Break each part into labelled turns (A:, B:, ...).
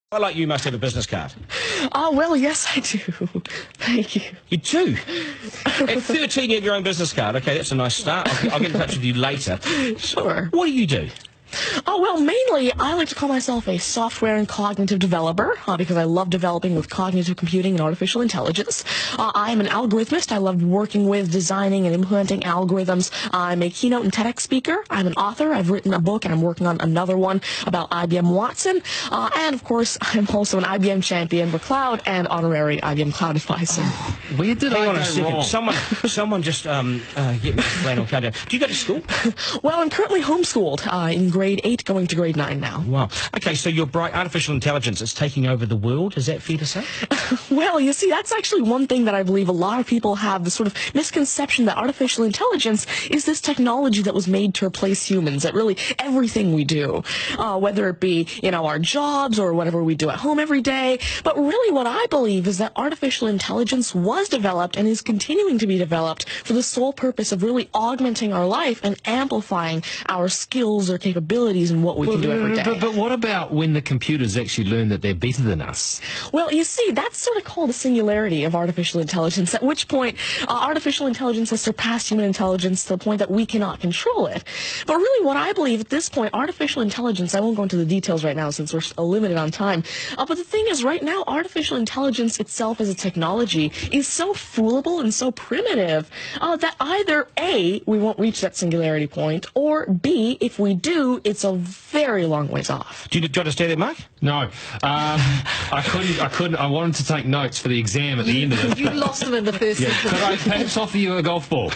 A: I like you must have a business card.
B: Oh, well, yes, I do. Thank you.
A: You do? At 13, you have your own business card. Okay, that's a nice start. I'll get in touch with you later.
B: Sure.
A: What do you do?
B: Oh, well, mainly, I like to call myself a software and cognitive developer because I love developing with cognitive computing and artificial intelligence. I am an algorithmist. I love working with, designing, and implementing algorithms. I'm a keynote and TEDx speaker. I'm an author. I've written a book, and I'm working on another one about IBM Watson. And, of course, I'm also an IBM champion for cloud and honorary IBM cloud advisor.
C: Where did
A: Hang
C: I
A: on
C: go
A: a second.
C: wrong?
A: Someone just get me a flannel card down. Do you go to school?
B: Well, I'm currently homeschooled in grade 8, going to grade 9 now.
A: Wow. Okay, so your bright artificial intelligence is taking over the world. Is that fair to say?
B: Well, you see, that's actually one thing that I believe a lot of people have, the sort of misconception that artificial intelligence is this technology that was made to replace humans at really everything we do, whether it be, our jobs or whatever we do at home every day. But really what I believe is that artificial intelligence was developed and is continuing to be developed for the sole purpose of really augmenting our life and amplifying our skills or capabilities and what we can do every day.
C: But what about when the computers actually learn that they're better than us?
B: Well, you see, that's sort of called a singularity of artificial intelligence, at which point artificial intelligence has surpassed human intelligence to the point that we cannot control it. But really what I believe at this point, artificial intelligence, I won't go into the details right now since we're limited on time, but the thing is right now, artificial intelligence itself as a technology is so foolable and so primitive that either A, we won't reach that singularity point, or B, if we do, it's a very long ways off.
A: Do you understand that, Mark?
C: No. I couldn't. I wanted to take notes for the exam at the end of it.
D: You lost them in the first sentence.
C: Could I perhaps offer you a golf ball?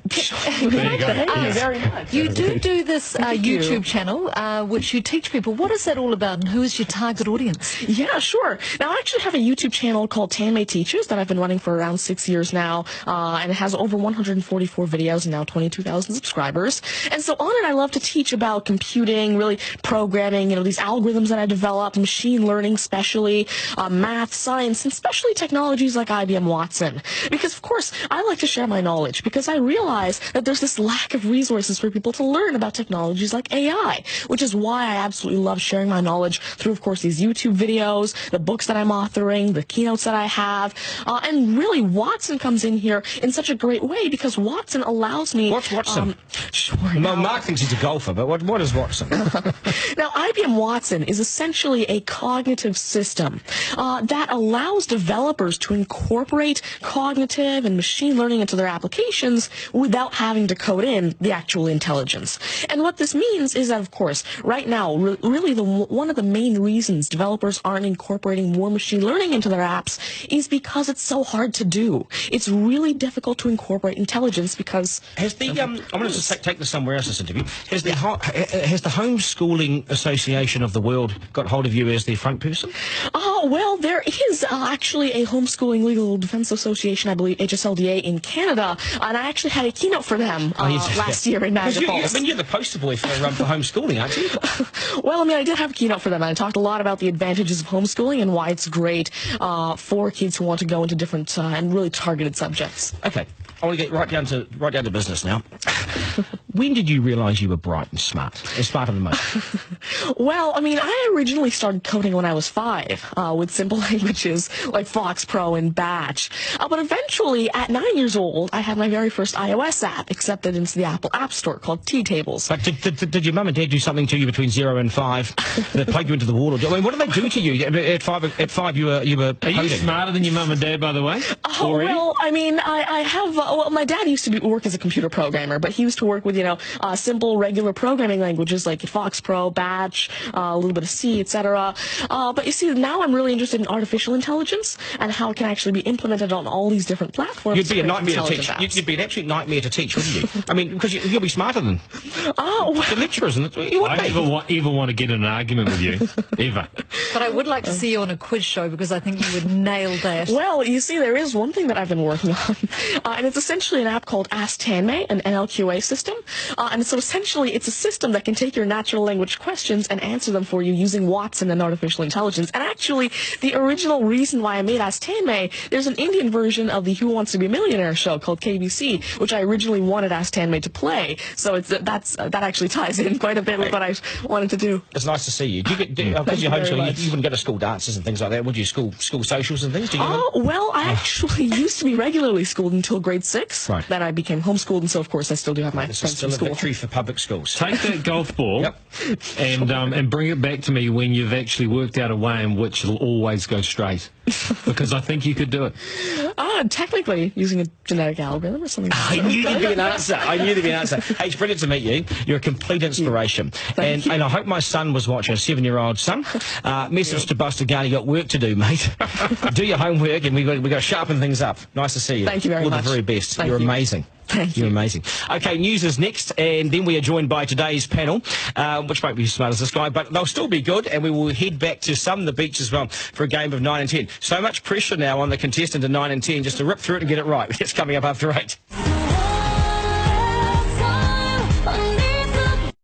B: There you go. Thank you very much.
D: You do this YouTube channel, which you teach people. What is that all about, and who is your target audience?
B: Yeah, sure. Now, I actually have a YouTube channel called Tonmoy Teaches that I've been running for around 6 years now, and it has over 144 videos and now 22,000 subscribers. And so on it, I love to teach about computing, really programming, these algorithms that I developed, machine learning especially, math, science, and especially technologies like IBM Watson. Because, of course, I like to share my knowledge because I realize that there's this lack of resources for people to learn about technologies like AI, which is why I absolutely love sharing my knowledge through, of course, these YouTube videos, the books that I'm authoring, the keynotes that I have, and really Watson comes in here in such a great way because Watson allows me...
A: What's Watson?
B: Sure.
A: Well, Mark thinks he's a golfer, but what is Watson?
B: Now, IBM Watson is essentially a cognitive system that allows developers to incorporate cognitive and machine learning into their applications without having to code in the actual intelligence. And what this means is that, of course, right now, really one of the main reasons developers aren't incorporating more machine learning into their apps is because it's so hard to do. It's really difficult to incorporate intelligence because...
A: Has the I'm going to take this somewhere else, this interview. Has the Homeschooling Association of the World got hold of you as their front person?
B: Well, there is actually a Homeschooling Legal Defense Association, I believe, HSLDA, in Canada, and I actually had a keynote for them last year in Niagara Falls.
A: You're the poster boy for homeschooling, aren't you?
B: Well, I did have a keynote for them, and I talked a lot about the advantages of homeschooling and why it's great for kids who want to go into different and really targeted subjects.
A: Okay, I want to get right down to business now. When did you realise you were bright and smarter than most?
B: Well, I originally started coding when I was 5 with simple languages like Fox Pro and Batch. But eventually, at 9 years old, I had my very first iOS app accepted into the Apple App Store called T-Tables.
A: But did your mum and dad do something to you between 0 and 5 that plugged you into the wall? What did they do to you? At 5 you were coding.
C: Are you smarter than your mum and dad, by the way?
B: Well, I have... my dad used to work as a computer programmer, but he used to work with, simple, regular programming languages like Fox Pro, Batch, a little bit of C, etc. But you see, now I'm really interested in artificial intelligence and how it can actually be implemented on all these different platforms.
A: You'd be a nightmare to teach. You'd be an absolute nightmare to teach, wouldn't you? Because you'll be smarter than the lecturers.
C: I never even want to get in an argument with you, ever.
D: But I would like to see you on a quiz show because I think you would nail that.
B: Well, you see, there is one thing that I've been working on, and it's essentially an app called Ask Tonmoy, an NLQA system. And so essentially, it's a system that can take your natural language questions and answer them for you using Watson and artificial intelligence. And actually, actually the original reason why I made Ask Tanmay. There's an Indian version of the Who Wants to Be a Millionaire show called KBC, which I originally wanted Ask Tanmay to play. So that actually ties in quite a bit with what I wanted to do.
A: It's nice to see you. Do you get, because you're homeschooling, you wouldn't go to school dances and things like that, would you? School socials and things? Do you
B: Well, I actually used to be regularly schooled until grade 6.
A: Right.
B: Then I became homeschooled, and so of course I still do have my
A: This is
B: friends
A: still
B: from
A: a
B: school.
A: victory for public schools.
C: Take that golf ball
A: Yep.
C: and bring it back to me when you've actually worked out a way in which it'll always go straight. Because I think you could do it.
B: Technically, using a genetic algorithm or something.
A: I knew there'd be an answer. I knew there'd be an answer. Hey, it's brilliant to meet you. You're a complete inspiration.
B: Thank you.
A: And I hope my son was watching, a 7-year-old son. Message to Buster Gunn, you got work to do, mate. Do your homework, and we got to sharpen things up. Nice to see you.
B: Thank you very
A: All
B: much.
A: the very best.
B: Thank
A: You're
B: you.
A: amazing.
B: Thank you.
A: You're amazing. Okay, news is next, and then we are joined by today's panel, which won't be as smart as this guy, but they'll still be good, and we will head back to some of the beach as well for a game of 9 and 10. So much pressure now on the contestant in 9 and 10 just to rip through it and get it right. It's coming up after 8.